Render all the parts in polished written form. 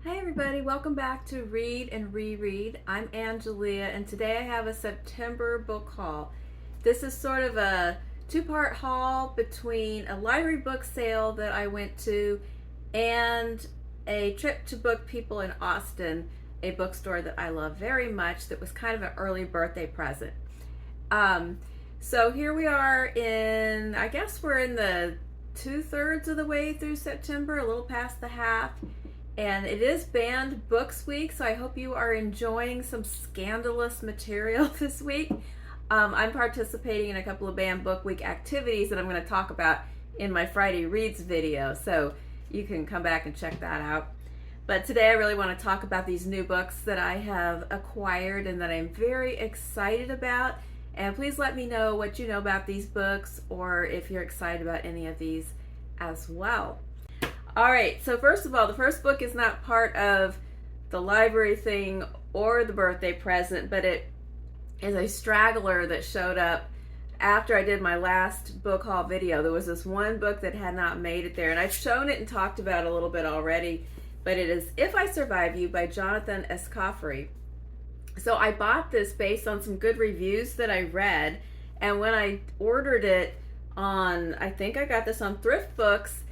Hi everybody, welcome back to Read and Reread. I'm Angelia and today I have a September book haul. This is sort of a two-part haul between a library book sale that I went to and a trip to Book People in Austin, a bookstore that I love very much that was kind of an early birthday present. So here we are I guess we're in the 2/3 of the way through September, a little past the half. And it is Banned Books Week, so I hope you are enjoying some scandalous material this week. I'm participating in a couple of Banned Book Week activities that I'm going to talk about in my Friday Reads video, so you can come back and check that out. But today I really want to talk about these new books that I have acquired and that I'm very excited about. And please let me know what you know about these books or if you're excited about any of these as well. All right, so first of all, the first book is not part of the library thing or the birthday present, but it is a straggler that showed up after I did my last book haul video. There was this one book that had not made it there, and I've shown it and talked about it a little bit already, but it is If I Survive You by Jonathan Escoffery. So I bought this based on some good reviews that I read, and when I ordered it I think I got this on Thrift Books,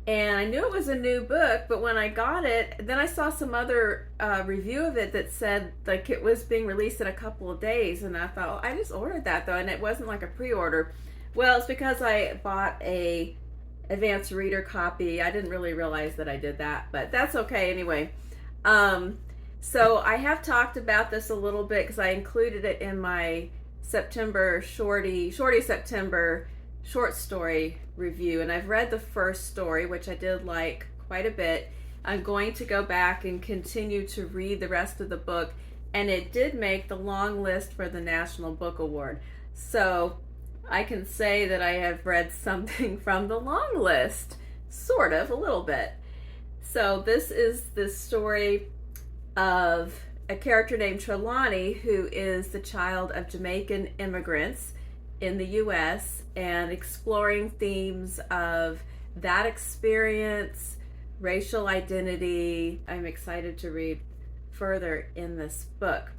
and I knew it was a new book, but when I got it, then I saw some other review of it that said like it was being released in a couple of days, and I thought, I just ordered that though, and it wasn't like a pre-order. Well, it's because I bought a advanced reader copy. I didn't really realize that I did that, but that's okay anyway. So I have talked about this a little bit because I included it in my September Shorty September short story review, and I've read the first story, which I did like quite a bit. I'm going to go back and continue to read the rest of the book, and it did make the long list for the National Book Award. So I can say that I have read something from the long list, sort of, a little bit. So this is the story of a character named Trelawney, who is the child of Jamaican immigrants in the US, and exploring themes of that experience, racial identity. I'm excited to read further in this book.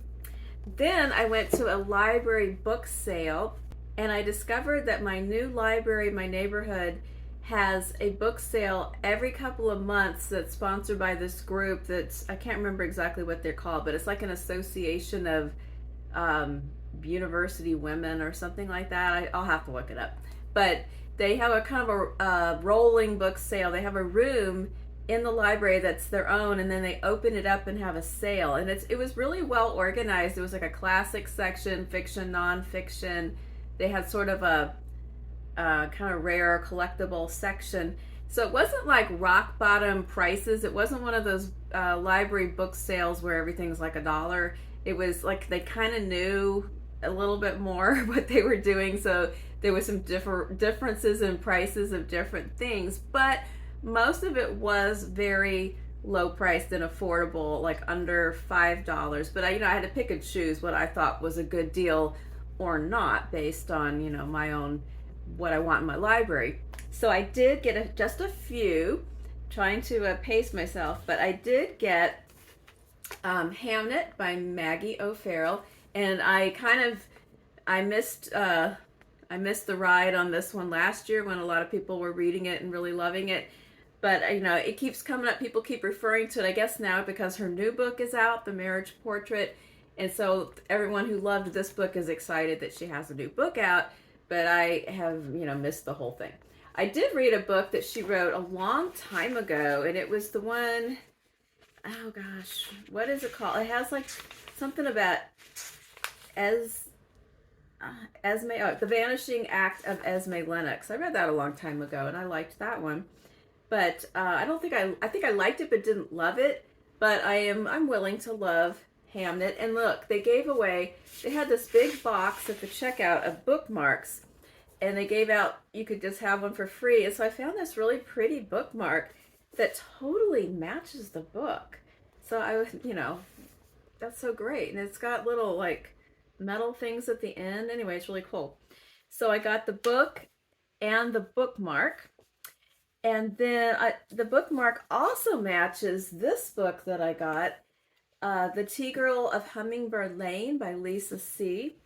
Then I went to a library book sale, and I discovered that my new library in my neighborhood has a book sale every couple of months that's sponsored by this group I can't remember exactly what they're called, but it's like an association of university women or something like that. I'll have to look it up. But they have a kind of a rolling book sale. They have a room in the library that's their own, and then they open it up and have a sale. And it was really well organized. It was like a classic section, fiction, nonfiction. They had sort of a kind of rare collectible section. So it wasn't like rock bottom prices. It wasn't one of those library book sales where everything's like $1. It was like they kind of knew a little bit more what they were doing, so there was some differences in prices of different things, but most of it was very low priced and affordable, like under $5. But I had to pick and choose what I thought was a good deal or not based on my own, what I want in my library. So I did get just a few, trying to pace myself, but I did get Hamnet by Maggie Farrell, and I missed the ride on this one last year when a lot of people were reading it and really loving it. But it keeps coming up. People keep referring to it, I guess now because her new book is out, The Marriage Portrait, and so everyone who loved this book is excited that she has a new book out. But I have missed the whole thing. I did read a book that she wrote a long time ago, and it was the one, oh gosh, what is it called? It has like something about The Vanishing Act of Esme Lennox. I read that a long time ago, and I liked that one. But I think I liked it, but didn't love it. But I'm willing to love Hamnet. And look, they had this big box at the checkout of bookmarks, and they gave out, you could just have one for free. And so I found this really pretty bookmark that totally matches the book. So I was, that's so great. And it's got little like metal things at the end. Anyway, it's really cool. So I got the book and the bookmark. And then the bookmark also matches this book that I got, The Tea Girl of Hummingbird Lane by Lisa C.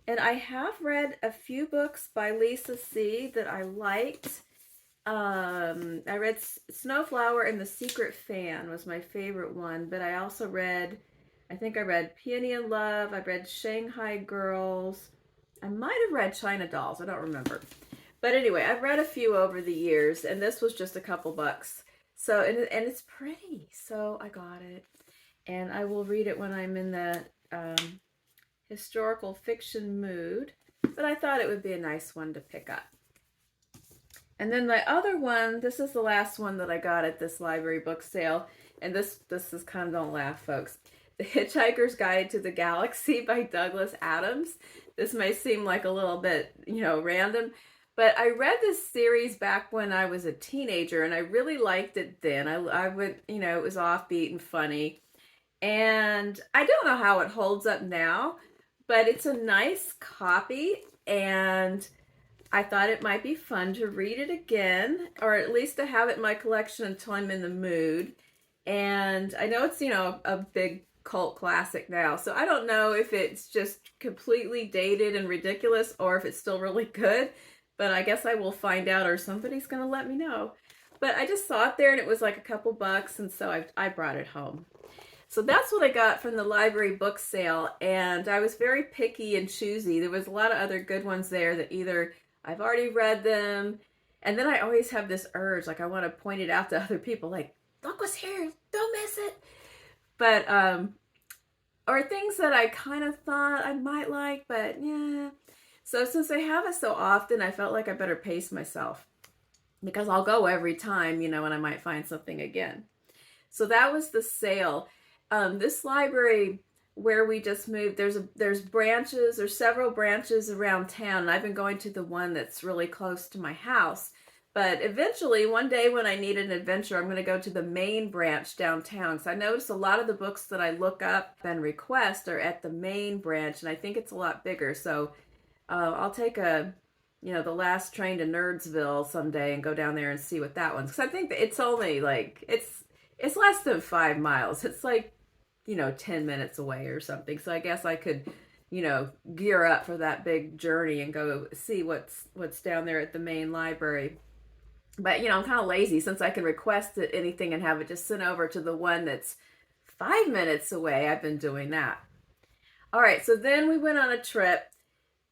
And I have read a few books by Lisa C. that I liked. I read Snowflower and the Secret Fan was my favorite one, but I also read, I think I read Peony in Love, I read Shanghai Girls, I might have read China Dolls, I don't remember. But anyway, I've read a few over the years, and this was just a couple bucks. So, and it's pretty, so I got it. And I will read it when I'm in the historical fiction mood, but I thought it would be a nice one to pick up. And then the other one, this is the last one that I got at this library book sale, and this is kind of, don't laugh, folks. The Hitchhiker's Guide to the Galaxy by Douglas Adams. This may seem like a little bit, random, but I read this series back when I was a teenager, and I really liked it then. I would, it was offbeat and funny. And I don't know how it holds up now, but it's a nice copy, and I thought it might be fun to read it again, or at least to have it in my collection until I'm in the mood. And I know it's, a big cult classic now, so I don't know if it's just completely dated and ridiculous or if it's still really good, but I guess I will find out, or somebody's going to let me know. But I just saw it there, and it was like a couple bucks, and so I brought it home. So that's what I got from the library book sale, and I was very picky and choosy. There was a lot of other good ones there that either I've already read them, and then I always have this urge, like I want to point it out to other people, like, look what's here, don't miss it. But, or things that I kind of thought I might like, but yeah. So since I have it so often, I felt like I better pace myself, because I'll go every time, and I might find something again. So that was the sale. This library where we just moved, there's branches, there's several branches around town, and I've been going to the one that's really close to my house. But eventually, one day when I need an adventure, I'm going to go to the main branch downtown. Because I noticed a lot of the books that I look up and request are at the main branch, and I think it's a lot bigger. So I'll take the last train to Nerdsville someday and go down there and see what that one's. Because I think that it's only like, it's less than 5 miles. It's like, 10 minutes away or something. So I guess I could, gear up for that big journey and go see what's down there at the main library. But, I'm kind of lazy, since I can request anything and have it just sent over to the one that's 5 minutes away. I've been doing that. All right, so then we went on a trip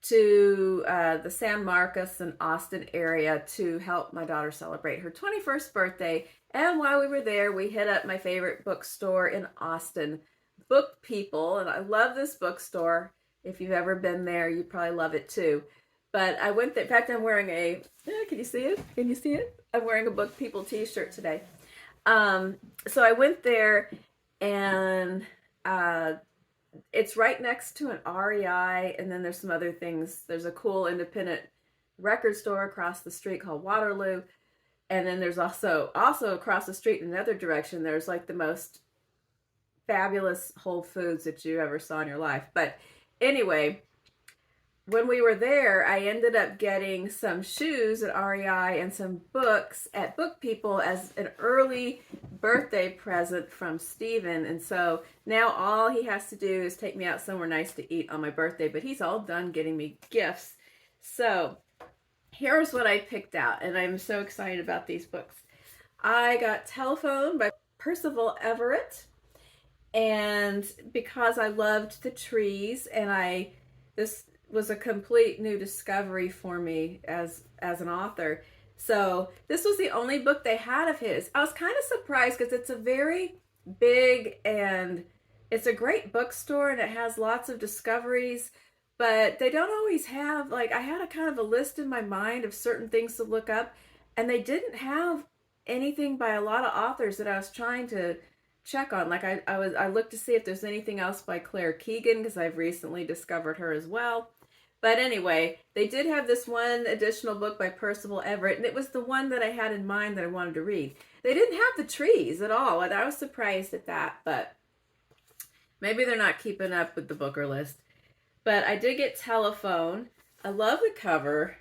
to the San Marcos and Austin area to help my daughter celebrate her 21st birthday. And while we were there, we hit up my favorite bookstore in Austin, Book People. And I love this bookstore. If you've ever been there, you probably love it too. But I went there. In fact, I'm wearing can you see it? Can you see it? I'm wearing a Book People t-shirt today. So I went there, and it's right next to an REI, and then there's some other things. There's a cool independent record store across the street called Waterloo. And then there's also across the street in another direction, there's like the most fabulous Whole Foods that you ever saw in your life. But anyway, when we were there, I ended up getting some shoes at REI and some books at Book People as an early birthday present from Steven. And so now all he has to do is take me out somewhere nice to eat on my birthday, but he's all done getting me gifts. So here's what I picked out, and I'm so excited about these books. I got Telephone by Percival Everett, and because I loved the trees, and this was a complete new discovery for me as an author. So this was the only book they had of his. I was kind of surprised, because it's a very big, and it's a great bookstore, and it has lots of discoveries. But they don't always have, like, I had a kind of a list in my mind of certain things to look up, and they didn't have anything by a lot of authors that I was trying to check on. Like I looked to see if there's anything else by Claire Keegan, because I've recently discovered her as well. But anyway, they did have this one additional book by Percival Everett, and it was the one that I had in mind that I wanted to read. They didn't have the trees at all, and I was surprised at that, but maybe they're not keeping up with the booker list. But I did get Telephone. I love the cover.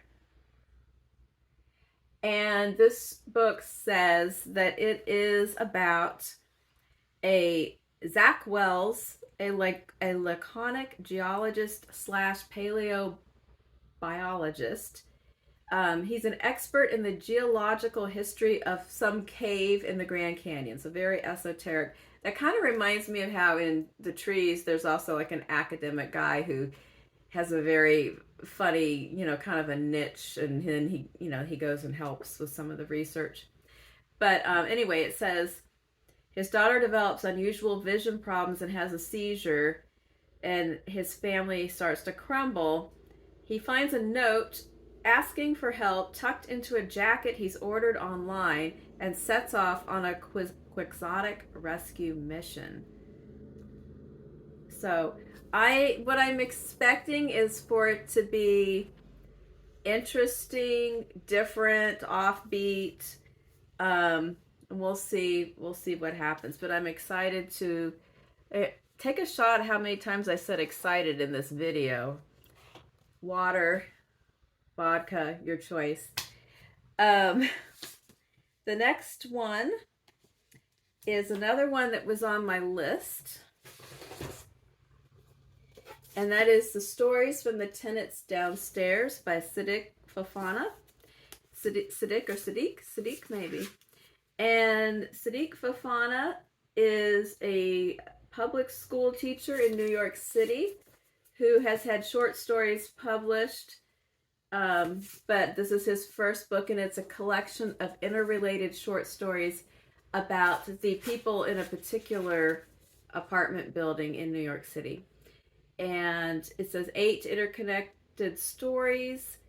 And this book says that it is about a Zach Wells, a laconic geologist slash paleobiologist. He's an expert in the geological history of some cave in the Grand Canyon. So very esoteric. That kind of reminds me of how in The Trees there's also like an academic guy who has a very funny, kind of a niche, and then he goes and helps with some of the research. But anyway, it says his daughter develops unusual vision problems and has a seizure, and his family starts to crumble. He finds a note asking for help tucked into a jacket he's ordered online and sets off on a quixotic rescue mission. So what I'm expecting is for it to be interesting, different, offbeat. We'll see what happens. But I'm excited to take a shot at how many times I said excited in this video. Water, vodka, your choice. The next one is another one that was on my list. And that is The Stories from the Tenants Downstairs by Sidik Fofana. Sidik maybe. And Sidik Fafana is a public school teacher in New York City who has had short stories published. But this is his first book, and it's a collection of interrelated short stories about the people in a particular apartment building in New York City. And it says 8 interconnected stories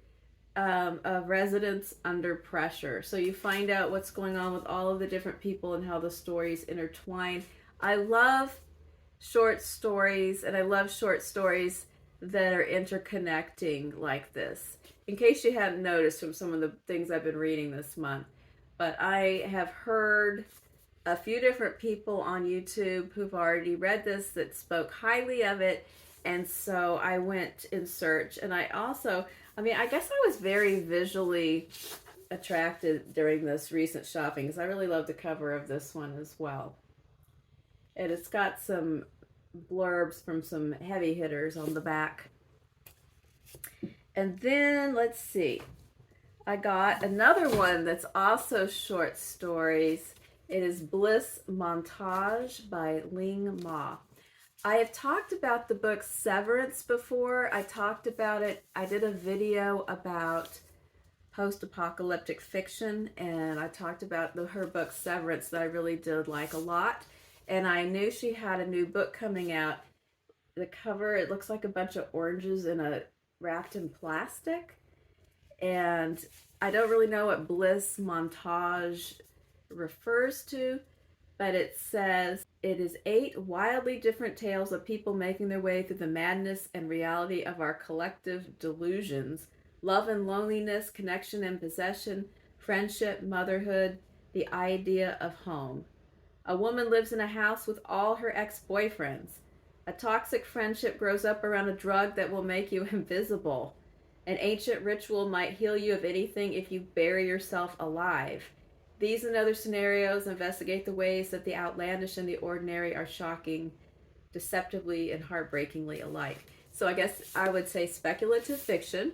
of residents under pressure. So you find out what's going on with all of the different people and how the stories intertwine. I love short stories, and I love short stories that are interconnecting like this. In case you hadn't noticed from some of the things I've been reading this month, but I have heard a few different people on YouTube who've already read this that spoke highly of it. And so I went in search, and I guess I was very visually attracted during this recent shopping because I really love the cover of this one as well. And it's got some blurbs from some heavy hitters on the back. And then, let's see, I got another one that's also short stories. It is Bliss Montage by Ling. I have talked about the book Severance before. I talked about it. I did a video about post-apocalyptic fiction, and I talked about her book Severance that I really did like a lot. And I knew she had a new book coming out. The cover, it looks like a bunch of oranges wrapped in plastic. And I don't really know what Bliss Montage refers to, but it says it is 8 wildly different tales of people making their way through the madness and reality of our collective delusions. Love and loneliness, connection and possession, friendship, motherhood, the idea of home. A woman lives in a house with all her ex-boyfriends. A toxic friendship grows up around a drug that will make you invisible. An ancient ritual might heal you of anything if you bury yourself alive. These and other scenarios investigate the ways that the outlandish and the ordinary are shocking, deceptively and heartbreakingly alike. So I guess I would say speculative fiction,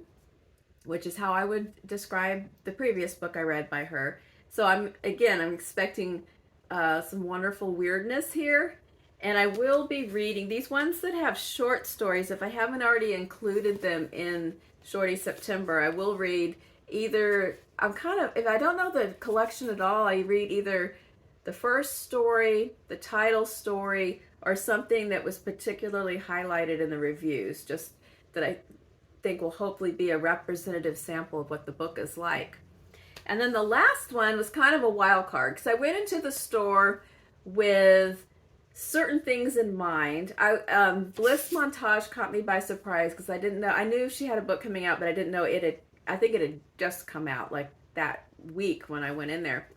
which is how I would describe the previous book I read by her. So I'm expecting some wonderful weirdness here. And I will be reading these ones that have short stories. If I haven't already included them in Shorty September, I will read either, if I don't know the collection at all, I read either the first story, the title story, or something that was particularly highlighted in the reviews, just that I think will hopefully be a representative sample of what the book is like. And then the last one was kind of a wild card, because I went into the store with certain things in mind. Bliss Montage caught me by surprise because I didn't know. I knew she had a book coming out, but I didn't know I think it had just come out like that week when I went in there.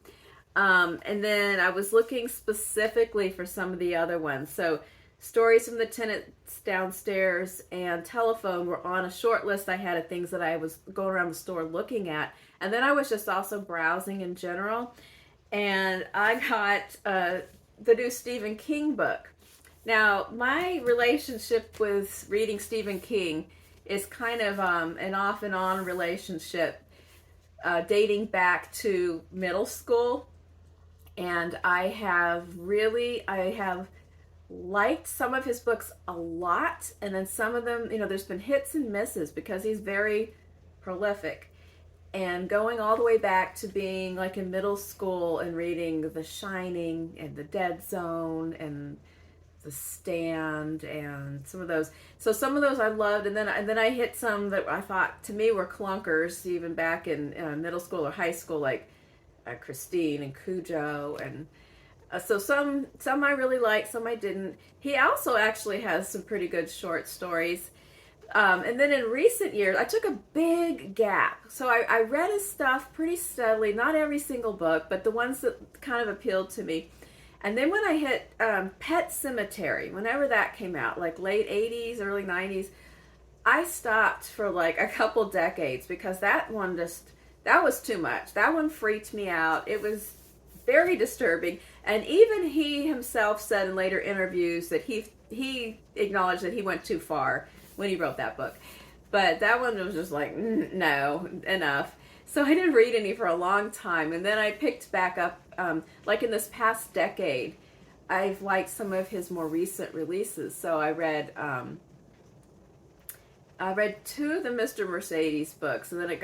And then I was looking specifically for some of the other ones. So Stories from the Tenants downstairs and Telephone were on a short list I had of things that I was going around the store looking at. And then I was just also browsing in general. And I got the new Stephen King book. Now, my relationship with reading Stephen King is kind of an off and on relationship dating back to middle school. And I have liked some of his books a lot, and then some of them, there's been hits and misses because he's very prolific. And going all the way back to being like in middle school and reading The Shining and The Dead Zone and The Stand and some of those. So some of those I loved, and then I hit some that I thought to me were clunkers even back in middle school or high school, like Christine and Cujo, and so some I really liked, some I didn't. He also actually has some pretty good short stories. And then in recent years, I took a big gap. So I read his stuff pretty steadily, not every single book, but the ones that kind of appealed to me. And then when I hit Pet Sematary, whenever that came out, like late 80s, early 90s, I stopped for like a couple decades because that was too much. That one freaked me out. It was very disturbing. And even he himself said in later interviews that he acknowledged that he went too far when he wrote that book. But that one was just like, no, enough. So I didn't read any for a long time. And then I picked back up, like in this past decade, I've liked some of his more recent releases. So I read two of the Mr. Mercedes books, and then it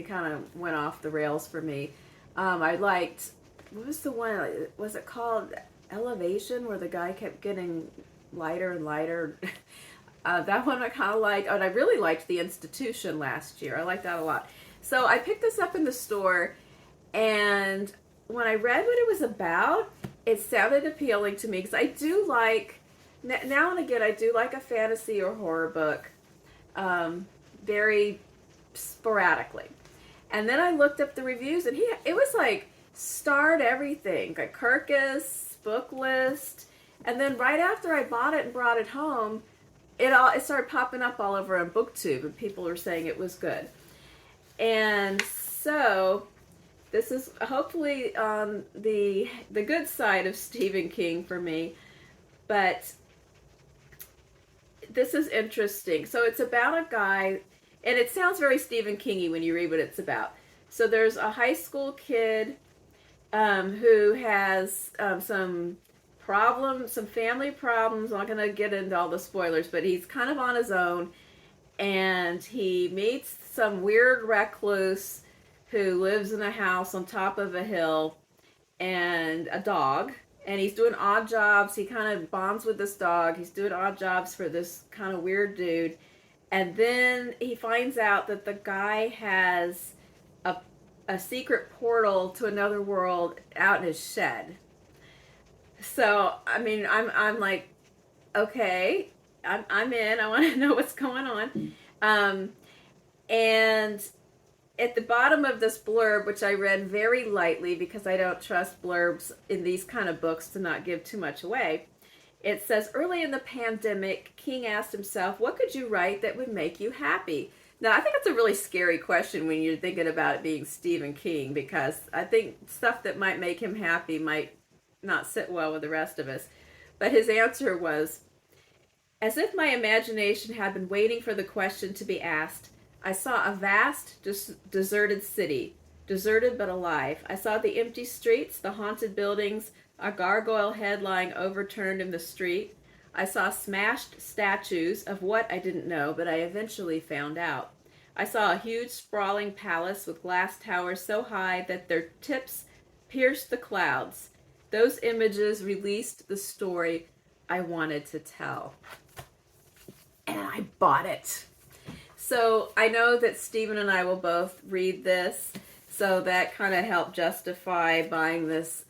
kind of went off the rails for me. I liked, what was the one, was it called Elevation, where the guy kept getting lighter and lighter? That one I kind of liked. Oh, and I really liked The Institution last year. I liked that a lot. So I picked this up in the store, and when I read what it was about, it sounded appealing to me, because I do like, now and again, I do like a fantasy or horror book, very sporadically. And then I looked up the reviews, and it was like starred everything, like Kirkus, book list, and then right after I bought it and brought it home, it started popping up all over on BookTube, and people were saying it was good. And so this is hopefully on the good side of Stephen King for me, but this is interesting. So it's about a guy, and it sounds very Stephen King-y when you read what it's about. So there's a high school kid who has some family problems. I'm not going to get into all the spoilers, but he's kind of on his own, and he meets some weird recluse who lives in a house on top of a hill, and a dog, and he's doing odd jobs. He kind of bonds with this dog. He's doing odd jobs for this kind of weird dude, and then he finds out that the guy has a secret portal to another world out in his shed. So, I mean, I'm like, okay, I'm in. I want to know what's going on. And at the bottom of this blurb, which I read very lightly because I don't trust blurbs in these kind of books to not give too much away, it says, early in the pandemic, King asked himself, what could you write that would make you happy? Now, I think it's a really scary question when you're thinking about it being Stephen King, because I think stuff that might make him happy might not sit well with the rest of us. But his answer was, as if my imagination had been waiting for the question to be asked, I saw a vast, deserted city, deserted but alive. I saw the empty streets, the haunted buildings, a gargoyle head lying overturned in the street. I saw smashed statues of what I didn't know, but I eventually found out. I saw a huge sprawling palace with glass towers so high that their tips pierced the clouds. Those images released the story I wanted to tell. And I bought it. So I know that Stephen and I will both read this, so that kind of helped justify buying this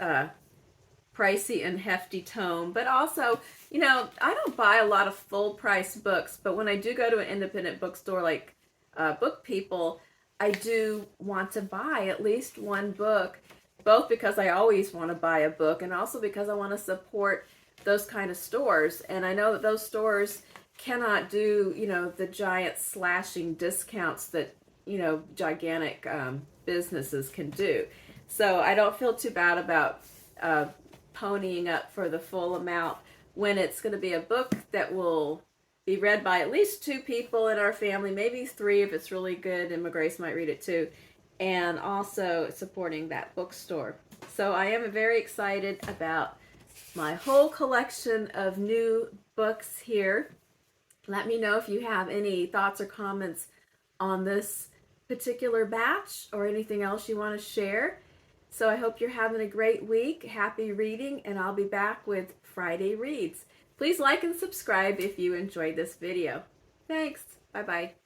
pricey and hefty tome. But also, I don't buy a lot of full price books, but when I do go to an independent bookstore like Book People, I do want to buy at least one book, both because I always want to buy a book and also because I want to support those kind of stores. And I know that those stores cannot do, you know, the giant slashing discounts that, you know, gigantic businesses can do. So I don't feel too bad about ponying up for the full amount when it's going to be a book that will be read by at least 2 people in our family, maybe 3 if it's really good, and Grace might read it too, and also supporting that bookstore. So I am very excited about my whole collection of new books here. Let me know if you have any thoughts or comments on this particular batch or anything else you want to share. So I hope you're having a great week. Happy reading, and I'll be back with Friday Reads. Please like and subscribe if you enjoyed this video. Thanks. Bye-bye.